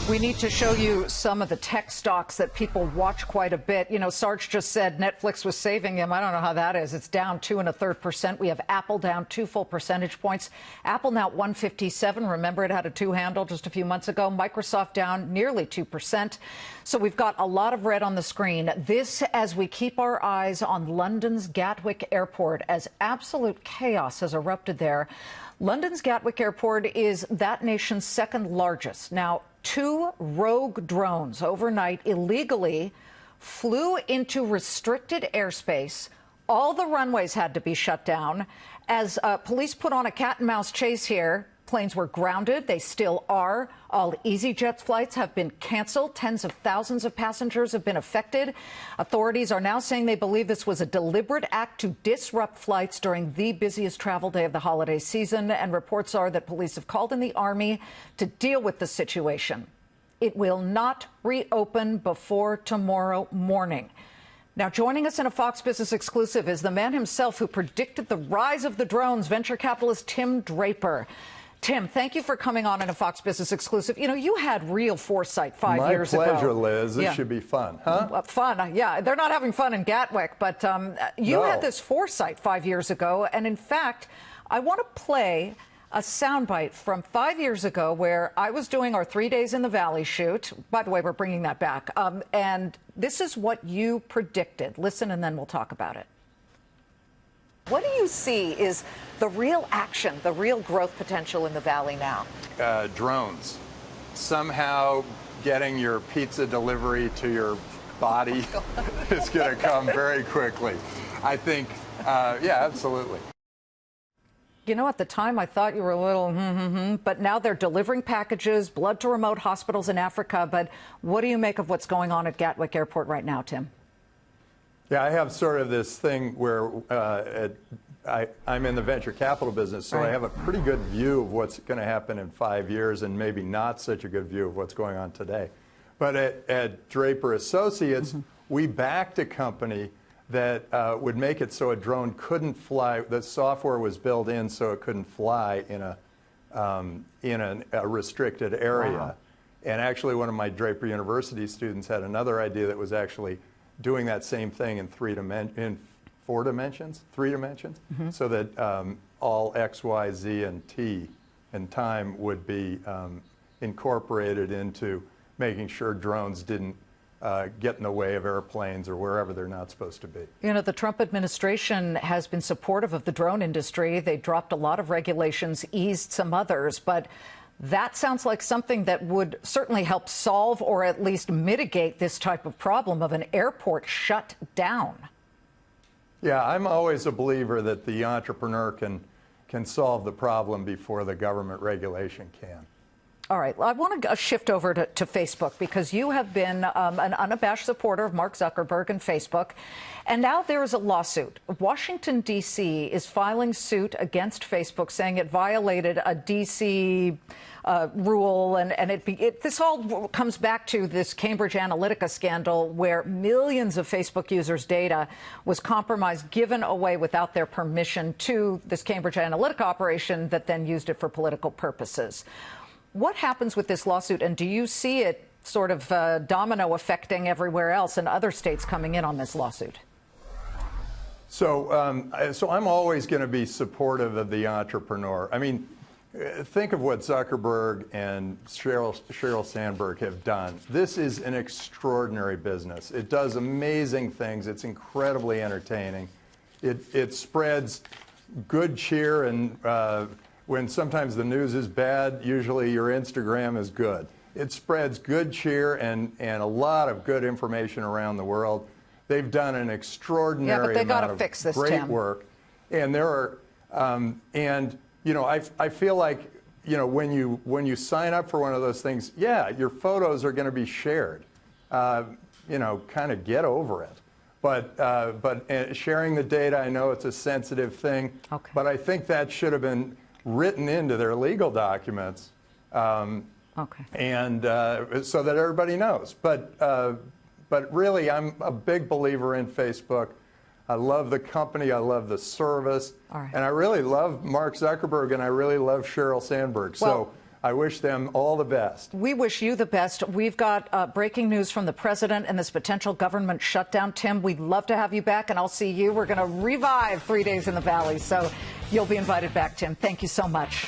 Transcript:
We need to show you some of the tech stocks that people watch quite a bit. You know, Sarge just said Netflix was saving him. I don't know how that is. It's down 2.33%. We have Apple down 2 full percentage points. Apple now at 157. Remember, it had a two-handle just a few months ago. Microsoft down nearly 2%. So we've got a lot of red on the screen. This as we keep our eyes on London's Gatwick Airport as absolute chaos has erupted there. London's Gatwick Airport is that nation's second largest. Now, 2 rogue drones overnight illegally flew into restricted airspace. All the runways had to be shut down. As police put on a cat and mouse chase here, planes were grounded. They still are. All EasyJet flights have been canceled. Tens of thousands of passengers have been affected. Authorities are now saying they believe this was a deliberate act to disrupt flights during the busiest travel day of the holiday season. And reports are that police have called in the Army to deal with the situation. It will not reopen before tomorrow morning. Now, joining us in a Fox Business exclusive is the man himself who predicted the rise of the drones, venture capitalist Tim Draper. Tim, thank you for coming on in a Fox Business exclusive. You know, you had real foresight 5 years ago. My pleasure, Liz. This should be fun, huh? Fun, yeah. They're not having fun in Gatwick, but you had this foresight 5 years ago. And in fact, I want to play a soundbite from 5 years ago where I was doing our 3 Days in the Valley shoot. By the way, we're bringing that back. And this is what you predicted. Listen, and then we'll talk about it. What do you see is the real action, the real growth potential in the Valley now? Drones. Somehow getting your pizza delivery to your body is going to come very quickly. I think, yeah, absolutely. You know, at the time, I thought you were a little, but now they're delivering packages, blood to remote hospitals in Africa. But what do you make of what's going on at Gatwick Airport right now, Tim? Yeah, I have sort of this thing where I'm in the venture capital business, so I have a pretty good view of what's going to happen in 5 years and maybe not such a good view of what's going on today. But at Draper Associates, we backed a company that would make it so a drone couldn't fly. The software was built in so it couldn't fly in a restricted area. Wow. And actually, one of my Draper University students had another idea that was actually doing that same thing in 3 dimensions, so that all X, Y, Z, and T and time would be incorporated into making sure drones didn't get in the way of airplanes or wherever they're not supposed to be. You know, the Trump administration has been supportive of the drone industry. They dropped a lot of regulations, eased some others, but that sounds like something that would certainly help solve or at least mitigate this type of problem of an airport shut down. Yeah, I'm always a believer that the entrepreneur can solve the problem before the government regulation can. All right. Well, I want to shift over to Facebook because you have been an unabashed supporter of Mark Zuckerberg and Facebook. And now there is a lawsuit. Washington, D.C. is filing suit against Facebook saying it violated a D.C. rule. And this all comes back to this Cambridge Analytica scandal where millions of Facebook users' data was compromised, given away without their permission to this Cambridge Analytica operation that then used it for political purposes. What happens with this lawsuit, and do you see it sort of domino affecting everywhere else and other states coming in on this lawsuit? So I'm always going to be supportive of the entrepreneur. I mean, think of what Zuckerberg and Sheryl Sandberg have done. This is an extraordinary business. It does amazing things. It's incredibly entertaining. It spreads good cheer, and when sometimes the news is bad, usually your Instagram is good. It spreads good cheer and a lot of good information around the world. They've done an extraordinary amount of great work. And there are, and you know, I feel like, you know, when you sign up for one of those things, yeah, your photos are going to be shared. You know, kind of get over it. But sharing the data, I know it's a sensitive thing, but I think that should have been written into their legal documents, and so that everybody knows. But really, I'm a big believer in Facebook. I love the company. I love the service. And I really love Mark Zuckerberg, and I really love Sheryl Sandberg. So I wish them all the best. We wish you the best. We've got breaking news from the president and this potential government shutdown. Tim, we'd love to have you back, and I'll see you. We're going to revive 3 Days in the Valley, so you'll be invited back, Tim. Thank you so much.